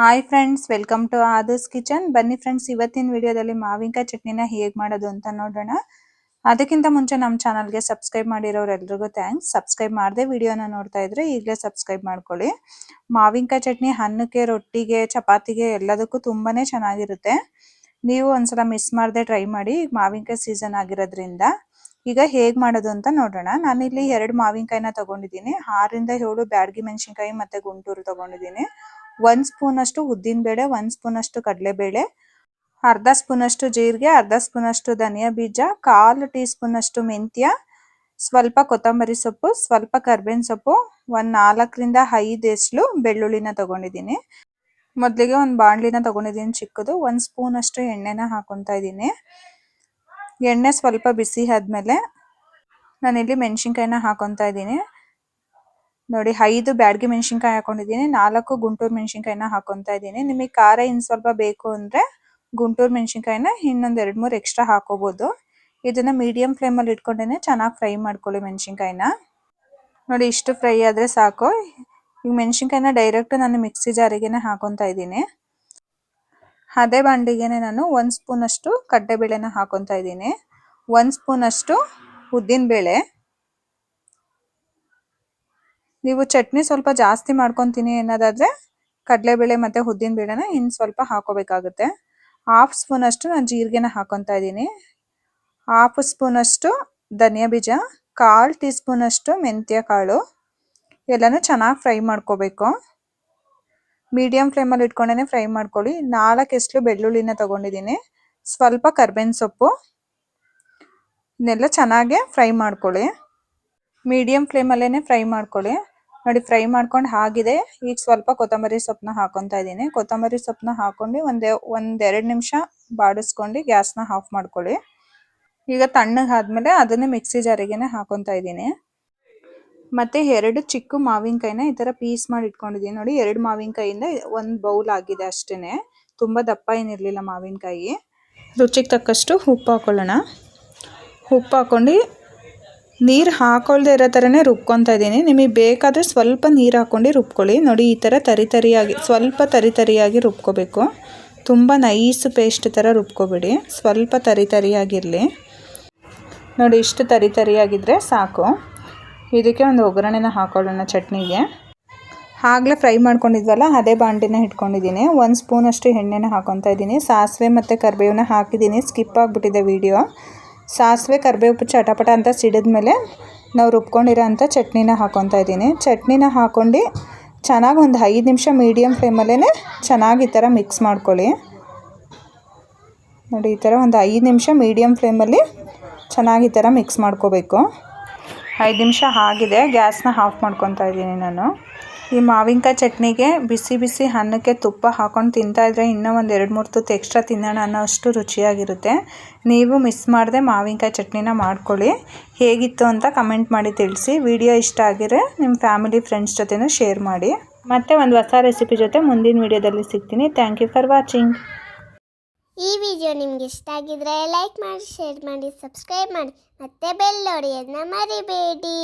Hi friends, welcome to ಆದರ್ಸ್ kitchen. ಬನ್ನಿ friends, ಇವತ್ತಿನ ವಿಡಿಯೋದಲ್ಲಿ ಮಾವಿನಕಾಯಿ ಚಟ್ನಿನ ಹೇಗೆ ಮಾಡೋದು ಅಂತ ನೋಡೋಣ. ಅದಕ್ಕಿಂತ ಮುಂಚೆ ನಮ್ಮ ಚಾನಲ್ಗೆ ಸಬ್ಸ್ಕ್ರೈಬ್ ಮಾಡಿರೋರೆಲ್ರಿಗೂ ಥ್ಯಾಂಕ್ಸ್. ಸಬ್ಸ್ಕ್ರೈಬ್ ಮಾಡದೆ ವಿಡಿಯೋನ ನೋಡ್ತಾ ಇದ್ರೆ ಈಗಲೇ ಸಬ್ಸ್ಕ್ರೈಬ್ ಮಾಡ್ಕೊಳ್ಳಿ. ಮಾವಿನಕಾಯಿ ಚಟ್ನಿ ಅನ್ನಕ್ಕೆ, ರೊಟ್ಟಿಗೆ, ಚಪಾತಿಗೆ ಎಲ್ಲದಕ್ಕೂ ತುಂಬಾನೇ ಚೆನ್ನಾಗಿರುತ್ತೆ. ನೀವು ಒಂದ್ಸಲ ಮಿಸ್ ಮಾಡದೆ ಟ್ರೈ ಮಾಡಿ. ಈಗ ಮಾವಿನಕಾಯಿ ಸೀಸನ್ ಆಗಿರೋದ್ರಿಂದ ಈಗ ಹೇಗೆ ಮಾಡೋದು ಅಂತ ನೋಡೋಣ. ನಾನಿಲ್ಲಿ 2 ಮಾವಿನಕಾಯಿನ ತಗೊಂಡಿದ್ದೀನಿ. 6ರಿಂದ 7 ಬ್ಯಾಡಗಿ ಮೆಣಸಿನಕಾಯಿ ಮತ್ತೆ ಗುಂಟೂರು ತಗೊಂಡಿದ್ದೀನಿ. 1 ಸ್ಪೂನ್ ಅಷ್ಟು ಉದ್ದಿನಬೇಳೆ, 1 ಸ್ಪೂನ್ ಅಷ್ಟು ಕಡಲೆಬೇಳೆ, ಅರ್ಧ ಸ್ಪೂನ್ ಅಷ್ಟು ಜೀರಿಗೆ, ಅರ್ಧ ಸ್ಪೂನ್ ಅಷ್ಟು ಧನಿಯಾ ಬೀಜ, 1/4 ಟೀ ಸ್ಪೂನ್ ಅಷ್ಟು ಮೆಂತ್ಯ, ಸ್ವಲ್ಪ ಕೊತ್ತಂಬರಿ ಸೊಪ್ಪು, ಸ್ವಲ್ಪ ಕರ್ಬೇವಿನ ಸೊಪ್ಪು, 4ರಿಂದ 5 ಎಸಳು ಬೆಳ್ಳುಳ್ಳಿನ ತಗೊಂಡಿದ್ದೀನಿ. ಮೊದಲಿಗೆ ಒಂದು ಬಾಣಲಿನ ತಗೊಂಡಿದ್ದೀನಿ ಚಿಕ್ಕದು. 1 ಸ್ಪೂನ್ ಅಷ್ಟು ಎಣ್ಣೆನ ಹಾಕೊತಾ ಇದ್ದೀನಿ. ಎಣ್ಣೆ ಸ್ವಲ್ಪ ಬಿಸಿ ಆದ್ಮೇಲೆ ನಾನಿಲ್ಲಿ ಮೆಣಸಿನ್ಕಾಯಿನ ಹಾಕೊತಾ ಇದ್ದೀನಿ. ನೋಡಿ, 5 ಬ್ಯಾಡಗಿ ಮೆಣಸಿನ್ಕಾಯಿ ಹಾಕೊಂಡಿದ್ದೀನಿ, 4 ಗುಂಟೂರು ಮೆಣಸಿನ್ಕಾಯಿನ ಹಾಕೊತಾ ಇದ್ದೀನಿ. ನಿಮಗೆ ಖಾರ ಇನ್ನು ಸ್ವಲ್ಪ ಬೇಕು ಅಂದರೆ ಗುಂಟೂರು ಮೆಣಸಿನ್ಕಾಯಿನ ಇನ್ನೊಂದು 2-3 ಎಕ್ಸ್ಟ್ರಾ ಹಾಕೋಬಹುದು. ಇದನ್ನ ಮೀಡಿಯಂ ಫ್ಲೇಮಲ್ಲಿ ಇಟ್ಕೊಂಡೇನೆ ಚೆನ್ನಾಗಿ ಫ್ರೈ ಮಾಡ್ಕೊಳ್ಳಿ ಮೆಣಸಿನ್ಕಾಯಿನ. ನೋಡಿ, ಇಷ್ಟು ಫ್ರೈ ಆದರೆ ಸಾಕು. ಈಗ ಮೆಣಸಿನ್ಕಾಯಿನ ಡೈರೆಕ್ಟ್ ನಾನು ಮಿಕ್ಸಿ ಜಾರಿಗೆನೆ ಹಾಕೊತಾ ಇದ್ದೀನಿ. ಅದೇ ಬಾಂಡಿಗೆನೆ ನಾನು 1 ಸ್ಪೂನ್ ಅಷ್ಟು ಕಡಲೆಬೇಳೆನ ಹಾಕೊತಾ ಇದ್ದೀನಿ, 1 ಸ್ಪೂನ್ ಅಷ್ಟು ಉದ್ದಿನಬೇಳೆ. ನೀವು ಚಟ್ನಿ ಸ್ವಲ್ಪ ಜಾಸ್ತಿ ಮಾಡ್ಕೊತೀನಿ ಅನ್ನೋದಾದರೆ ಕಡಲೆಬೇಳೆ ಮತ್ತು ಉದ್ದಿನಬೇಳೆನ ಇನ್ನು ಸ್ವಲ್ಪ ಹಾಕೋಬೇಕಾಗುತ್ತೆ. 1/2 ಸ್ಪೂನ್ ಅಷ್ಟು ನಾನು ಜೀರಿಗೆನ ಹಾಕೊತಾ ಇದ್ದೀನಿ, 1/2 ಸ್ಪೂನ್ ಅಷ್ಟು ಧನಿಯಾ ಬೀಜ, 1/4 ಟೀ ಸ್ಪೂನ್ ಅಷ್ಟು ಮೆಂತ್ಯ ಕಾಳು. ಎಲ್ಲನೂ ಚೆನ್ನಾಗಿ ಫ್ರೈ ಮಾಡ್ಕೋಬೇಕು. ಮೀಡಿಯಂ ಫ್ಲೇಮಲ್ಲಿ ಇಟ್ಕೊಂಡೇ ಫ್ರೈ ಮಾಡ್ಕೊಳ್ಳಿ. 4 ಎಸಳು ಬೆಳ್ಳುಳ್ಳಿನ ತಗೊಂಡಿದ್ದೀನಿ, ಸ್ವಲ್ಪ ಕರ್ಬೇವಿನ ಸೊಪ್ಪು. ಇದನ್ನೆಲ್ಲ ಚೆನ್ನಾಗಿ ಫ್ರೈ ಮಾಡ್ಕೊಳ್ಳಿ. ಮೀಡಿಯಂ ಫ್ಲೇಮಲ್ಲೇ ಫ್ರೈ ಮಾಡ್ಕೊಳ್ಳಿ. ನೋಡಿ, ಫ್ರೈ ಮಾಡ್ಕೊಂಡು ಆಗಿದೆ. ಈಗ ಸ್ವಲ್ಪ ಕೊತ್ತಂಬರಿ ಸೊಪ್ಪನ್ನ ಹಾಕೊತಾ ಇದ್ದೀನಿ. ಕೊತ್ತಂಬರಿ ಸೊಪ್ಪನ್ನ ಹಾಕೊಂಡು ಒಂದೆರಡು ನಿಮಿಷ ಬಾಡಿಸ್ಕೊಂಡು ಗ್ಯಾಸ್ನ ಆಫ್ ಮಾಡ್ಕೊಳ್ಳಿ. ಈಗ ತಣ್ಣಗಾದ್ಮೇಲೆ ಅದನ್ನು ಮಿಕ್ಸಿ ಜಾರಿಗೆನೆ ಹಾಕೊತಾ ಇದ್ದೀನಿ. ಮತ್ತೆ 2 ಚಿಕ್ಕ ಮಾವಿನಕಾಯಿನ ಈ ಥರ ಪೀಸ್ ಮಾಡಿ ಇಟ್ಕೊಂಡಿದ್ದೀನಿ. ನೋಡಿ, 2 ಮಾವಿನಕಾಯಿಯಿಂದ 1 ಬೌಲ್ ಆಗಿದೆ ಅಷ್ಟೇ. ತುಂಬ ದಪ್ಪ ಏನಿರಲಿಲ್ಲ ಮಾವಿನಕಾಯಿ. ರುಚಿಗೆ ತಕ್ಕಷ್ಟು ಉಪ್ಪು ಹಾಕೊಳ್ಳೋಣ. ಉಪ್ಪು ಹಾಕ್ಕೊಂಡು ನೀರು ಹಾಕೊಳ್ದೇ ಇರೋ ಥರನೇ ರುಬ್ಕೊತಾ ಇದ್ದೀನಿ. ನಿಮಗೆ ಬೇಕಾದರೆ ಸ್ವಲ್ಪ ನೀರು ಹಾಕ್ಕೊಂಡು ರುಬ್ಕೊಳ್ಳಿ. ನೋಡಿ, ಈ ಥರ ಸ್ವಲ್ಪ ತರಿಯಾಗಿ ರುಬ್ಕೋಬೇಕು. ತುಂಬ ನೈಸ್ ಪೇಸ್ಟ್ ಥರ ರುಬ್ಕೋಬೇಡಿ, ಸ್ವಲ್ಪ ತರಿಯಾಗಿರಲಿ. ನೋಡಿ, ಇಷ್ಟು ತರಿಯಾಗಿದ್ದರೆ ಸಾಕು. ಇದಕ್ಕೆ ಒಂದು ಒಗ್ಗರಣೆನ ಹಾಕೊಳ್ಳೋಣ ಚಟ್ನಿಗೆ. ಆಗಲೇ ಫ್ರೈ ಮಾಡ್ಕೊಂಡಿದ್ವಲ್ಲ, ಅದೇ ಬಾಂಡಿನ ಇಟ್ಕೊಂಡಿದ್ದೀನಿ. 1 ಸ್ಪೂನ್ ಅಷ್ಟು ಎಣ್ಣೆನ ಹಾಕೊತಾ ಇದ್ದೀನಿ. ಸಾಸಿವೆ ಮತ್ತು ಕರಿಬೇವನ್ನ ಹಾಕಿದ್ದೀನಿ, ಸ್ಕಿಪ್ ಆಗಿಬಿಟ್ಟಿದೆ ವಿಡಿಯೋ. ಸಾಸಿವೆ ಕರಿಬೇವು ಚಟಪಟ ಅಂತ ಸಿಡಿದ್ಮೇಲೆ ನಾವು ರುಬ್ಕೊಂಡಿರೋ ಅಂಥ ಚಟ್ನಿನ ಹಾಕೊತಾ ಇದ್ದೀನಿ. ಚಟ್ನಿನ ಹಾಕ್ಕೊಂಡು ಚೆನ್ನಾಗಿ ಒಂದು 5 ನಿಮಿಷ ಮೀಡಿಯಂ ಫ್ಲೇಮಲ್ಲೇ ಚೆನ್ನಾಗಿ ಈ ಥರ ಮಿಕ್ಸ್ ಮಾಡ್ಕೊಳ್ಳಿ. ನೋಡಿ, ಈ ಥರ ಒಂದು 5 ನಿಮಿಷ ಮೀಡಿಯಂ ಫ್ಲೇಮಲ್ಲಿ ಚೆನ್ನಾಗಿ ಈ ಥರ ಮಿಕ್ಸ್ ಮಾಡ್ಕೋಬೇಕು. 5 ನಿಮಿಷ ಆಗಿದೆ. ಗ್ಯಾಸ್ನ ಆಫ್ ಮಾಡ್ಕೊತಾ ಇದ್ದೀನಿ ನಾನು. ಈ ಮಾವಿನಕಾಯಿ ಚಟ್ನಿಗೆ ಬಿಸಿ ಬಿಸಿ ಅನ್ನಕ್ಕೆ ತುಪ್ಪ ಹಾಕ್ಕೊಂಡು ತಿಂತಾಯಿದ್ರೆ ಇನ್ನೂ ಒಂದು 2-3 ತುತ್ತು ಎಕ್ಸ್ಟ್ರಾ ತಿನ್ನೋಣ ಅನ್ನೋ ಅಷ್ಟು ರುಚಿಯಾಗಿರುತ್ತೆ. ನೀವು ಮಿಸ್ ಮಾಡದೆ ಮಾವಿನಕಾಯಿ ಚಟ್ನಿನ ಮಾಡ್ಕೊಳ್ಳಿ. ಹೇಗಿತ್ತು ಅಂತ ಕಮೆಂಟ್ ಮಾಡಿ ತಿಳಿಸಿ. ವಿಡಿಯೋ ಇಷ್ಟ ಆಗಿದ್ರೆ ನಿಮ್ಮ ಫ್ಯಾಮಿಲಿ ಫ್ರೆಂಡ್ಸ್ ಜೊತೆನೂ ಶೇರ್ ಮಾಡಿ. ಮತ್ತೆ ಒಂದು ಹೊಸ ರೆಸಿಪಿ ಜೊತೆ ಮುಂದಿನ ವಿಡಿಯೋದಲ್ಲಿ ಸಿಗ್ತೀನಿ. Thank you for watching. ಈ ವಿಡಿಯೋ ನಿಮಗೆ ಇಷ್ಟ ಆಗಿದ್ರೆ ಲೈಕ್ ಮಾಡಿ, ಶೇರ್ ಮಾಡಿ, ಸಬ್ಸ್ಕ್ರೈಬ್ ಮಾಡಿ, ಮತ್ತೆ ಬೆಲ್ ಹೊಡೆಯೋದನ್ನ ಮರಿಬೇಡಿ.